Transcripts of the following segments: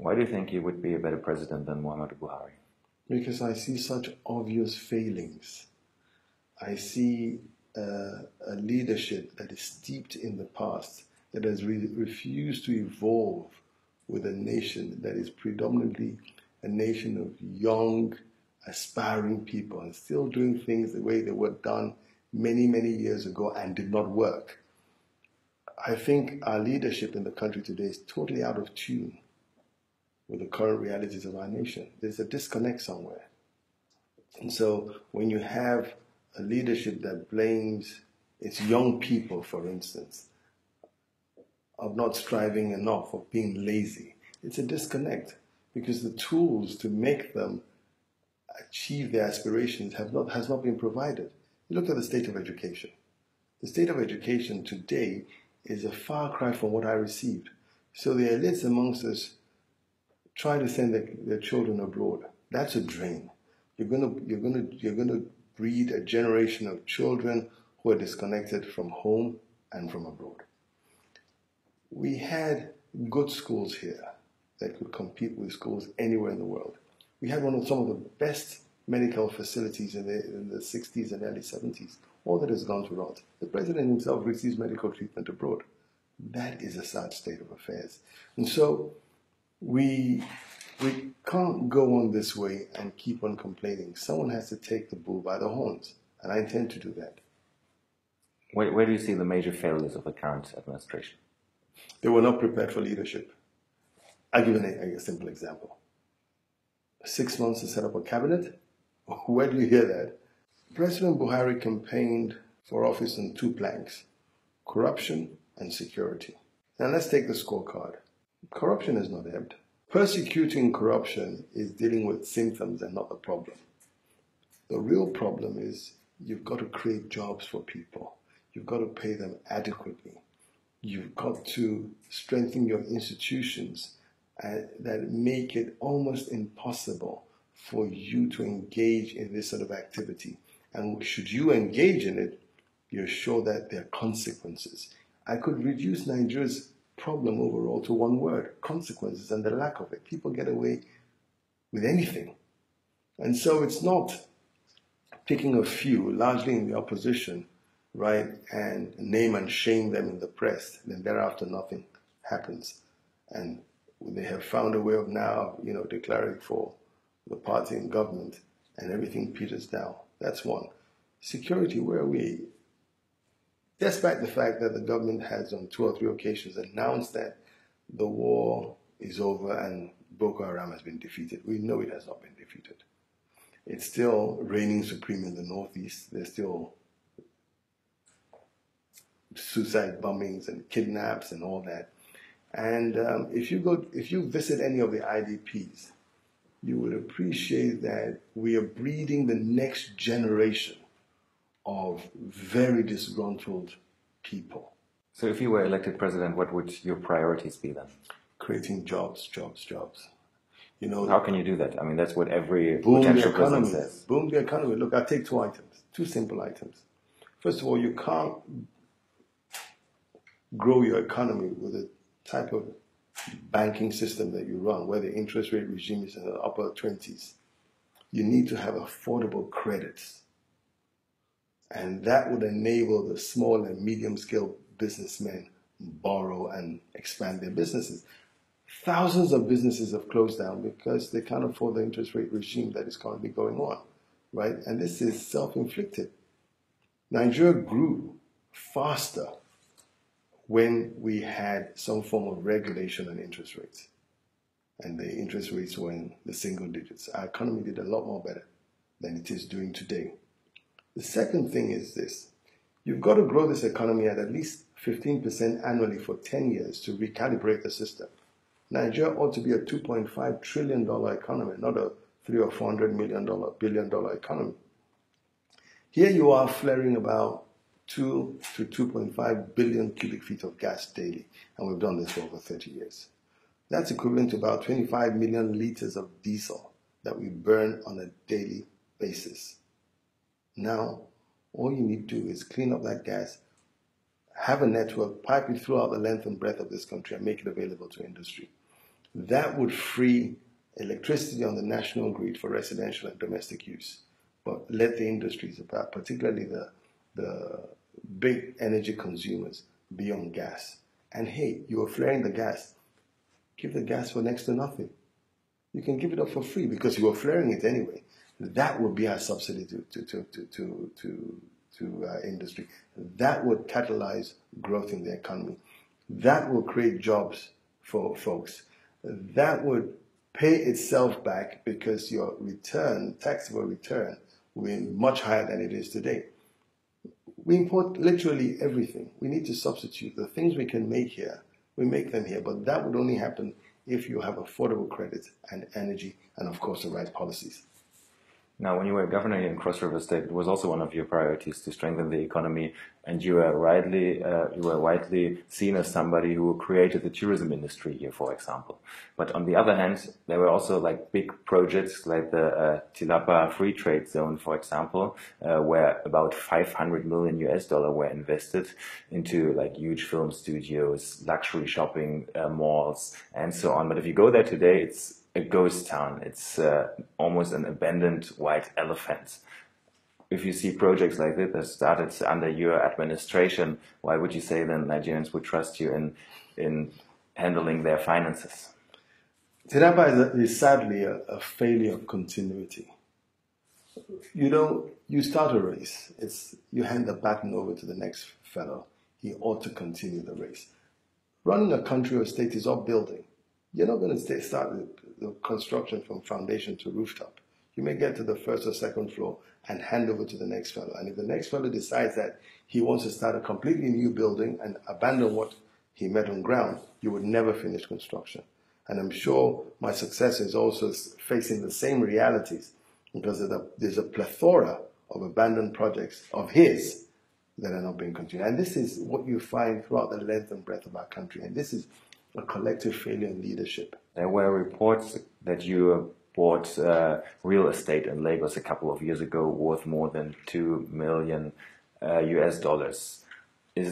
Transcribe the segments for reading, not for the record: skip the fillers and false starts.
Why do you think he would be a better president than Muhammadu Buhari? Because I see such obvious failings. I see a leadership that is steeped in the past, that has refused to evolve with a nation that is predominantly a nation of young, aspiring people and still doing things the way they were done many, many years ago and did not work. I think our leadership in the country today is totally out of tune with the current realities of our nation. There's a disconnect somewhere. And so when you have a leadership that blames its young people, for instance, of not striving enough, of being lazy, it's a disconnect because the tools to make them achieve their aspirations has not been provided. You look at the state of education. The state of education today is a far cry from what I received. So the elites amongst us try to send their children abroad. That's a drain. You're gonna breed a generation of children who are disconnected from home and from abroad. We had good schools here that could compete with schools anywhere in the world. We had some of the best medical facilities in the 60s and early 70s. All that has gone to rot. The president himself receives medical treatment abroad. That is a sad state of affairs. And so we can't go on this way and keep on complaining. Someone has to take the bull by the horns, and I intend to do that. Where do you see the major failures of the current administration? They were not prepared for leadership. I'll give a simple example. 6 months to set up a cabinet? Where do you hear that? President Buhari campaigned for office on 2 planks, corruption and security. Now let's take the scorecard. Corruption is not ebbed. Persecuting corruption is dealing with symptoms and not the problem. The real problem is you've got to create jobs for people. You've got to pay them adequately. You've got to strengthen your institutions that make it almost impossible for you to engage in this sort of activity. And should you engage in it, you're sure that there are consequences. I could reduce Nigeria's problem overall to one word: consequences, and the lack of it. People get away with anything. And so it's not picking a few, largely in the opposition, right, and name and shame them in the press. Then thereafter nothing happens. And they have found a way of now, declaring for the party in government, and everything peters down. That's one. Security, where are we? Despite the fact that the government has on 2 or 3 occasions announced that the war is over and Boko Haram has been defeated, we know it has not been defeated. It's still reigning supreme in the northeast. There's still suicide bombings and kidnaps and all that. And if you visit any of the IDPs, you would appreciate that we are breeding the next generation of very disgruntled people. So if you were elected president, what would your priorities be then? Creating jobs. How can you do that? I mean, that's what every boom potential the economy. president says. Boom the economy. Look, I'll take 2 items, 2 simple items. First of all, you can't grow your economy with the type of banking system that you run, where the interest rate regime is in the upper 20s. You need to have affordable credits. And that would enable the small and medium-scale businessmen borrow and expand their businesses. Thousands of businesses have closed down because they can't afford the interest rate regime that is currently going on, right? And this is self-inflicted. Nigeria grew faster when we had some form of regulation on interest rates. And the interest rates were in the single digits. Our economy did a lot more better than it is doing today. The second thing is this: you've got to grow this economy at least 15% annually for 10 years to recalibrate the system. Nigeria ought to be a $2.5 trillion economy, not a $300 or $400 billion economy. Here you are flaring about 2 to 2.5 billion cubic feet of gas daily, and we've done this for over 30 years. That's equivalent to about 25 million liters of diesel that we burn on a daily basis. Now, all you need to do is clean up that gas, have a network, pipe it throughout the length and breadth of this country, and make it available to industry. That would free electricity on the national grid for residential and domestic use, but let the industries, particularly the big energy consumers, be on gas. And hey, you are flaring the gas. Give the gas for next to nothing. You can give it up for free because you are flaring it anyway. That would be our subsidy to industry. That would catalyze growth in the economy. That will create jobs for folks. That would pay itself back because your return, taxable return, will be much higher than it is today. We import literally everything. We need to substitute. The things we can make here, we make them here. But that would only happen if you have affordable credit and energy and, of course, the right policies. Now, when you were governor here in Cross River State, it was also one of your priorities to strengthen the economy, and you were widely seen as somebody who created the tourism industry here, for example. But on the other hand, there were also like big projects like the Tilapa Free Trade Zone, for example, where about $500 million were invested into like huge film studios, luxury shopping malls, and so on. But if you go there today, it's a ghost town. It's almost an abandoned white elephant. If you see projects like this that started under your administration, why would you say then Nigerians would trust you in handling their finances? Tirapa is sadly a failure of continuity. You know, you start a race. You hand the baton over to the next fellow. He ought to continue the race. Running a country or state is upbuilding. You're not going to start the construction from foundation to rooftop. You may get to the first or second floor and hand over to the next fellow. And if the next fellow decides that he wants to start a completely new building and abandon what he met on ground, you would never finish construction. And I'm sure my successor is also facing the same realities because there's a plethora of abandoned projects of his that are not being continued. And this is what you find throughout the length and breadth of our country. And this is a collective failure in leadership. There were reports that you bought real estate in Lagos a couple of years ago worth more than $2 million. Is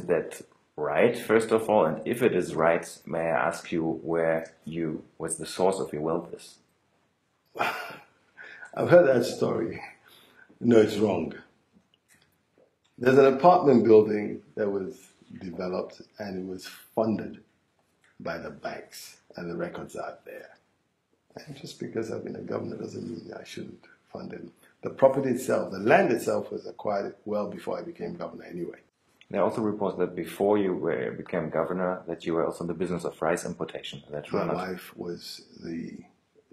that right, first of all? And if it is right, may I ask you what's the source of your wealth is? I've heard that story. No, it's wrong. There's an apartment building that was developed and it was funded by the banks, and the records are there. And just because I've been a governor doesn't mean I shouldn't fund it. The property itself, the land itself was acquired well before I became governor anyway. There are also reports that before you became governor, that you were also in the business of rice importation. Is that true? My wife was the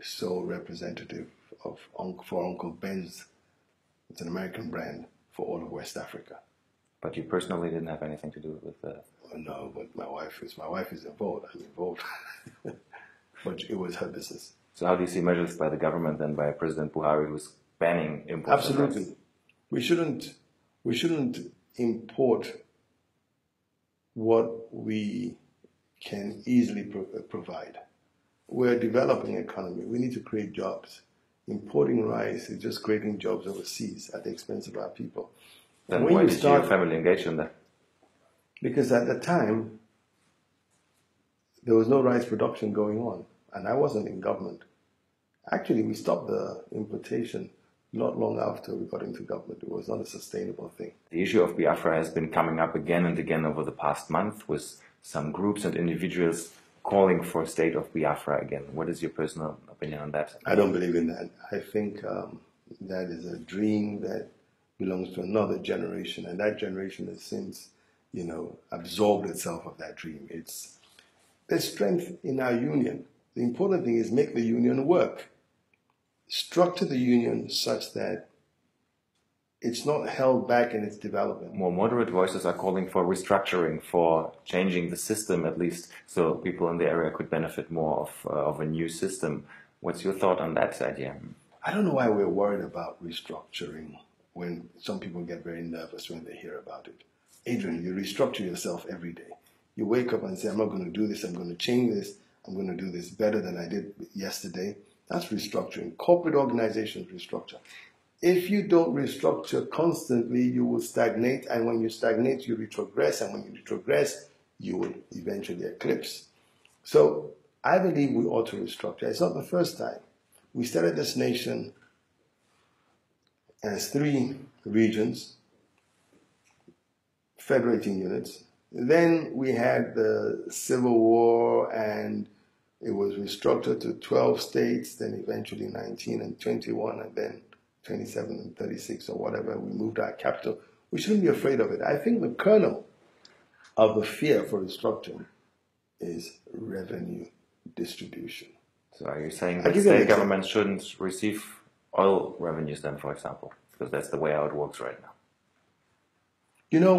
sole representative for Uncle Ben's. It's an American brand for all of West Africa. But you personally didn't have anything to do with the... No, but my wife is involved. I'm involved. But it was her business. So how do you see measures by the government and by President Buhari who's banning imports? Absolutely. We shouldn't import what we can easily provide. We're a developing economy. We need to create jobs. Importing rice is just creating jobs overseas at the expense of our people. Then why did your family engage in that? Because at the time, there was no rice production going on, and I wasn't in government. Actually, we stopped the importation not long after we got into government. It was not a sustainable thing. The issue of Biafra has been coming up again and again over the past month, with some groups and individuals calling for a state of Biafra again. What is your personal opinion on that? I don't believe in that. I think that is a dream that belongs to another generation, and that generation has since absorbed itself of that dream. There's strength in our union. The important thing is make the union work. Structure the union such that it's not held back in its development. More moderate voices are calling for restructuring, for changing the system at least, so people in the area could benefit more of a new system. What's your thought on that idea? I don't know why we're worried about restructuring when some people get very nervous when they hear about it. Adrian, you restructure yourself every day. You wake up and say, I'm not going to do this, I'm going to change this, I'm going to do this better than I did yesterday. That's restructuring. Corporate organizations restructure. If you don't restructure constantly, you will stagnate, and when you stagnate, you retrogress, and when you retrogress, you will eventually eclipse. So I believe we ought to restructure. It's not the first time. We started this nation as 3 regions, federating units. Then we had the Civil War, and it was restructured to 12 states, then eventually 19 and 21, and then 27 and 36 or whatever. We moved our capital. We shouldn't be afraid of it. I think the kernel of the fear for restructuring is revenue distribution. So are you saying that state governments shouldn't receive oil revenues then, for example? Because that's the way how it works right now. You know,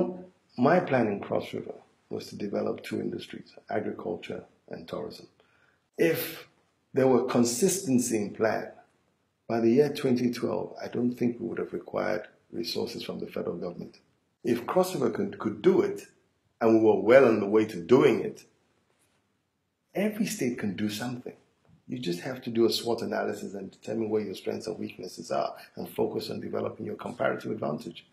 my plan in Cross River was to develop 2 industries, agriculture and tourism. If there were consistency in plan, by the year 2012, I don't think we would have required resources from the federal government. If Cross River could do it, and we were well on the way to doing it, every state can do something. You just have to do a SWOT analysis and determine where your strengths and weaknesses are and focus on developing your comparative advantage.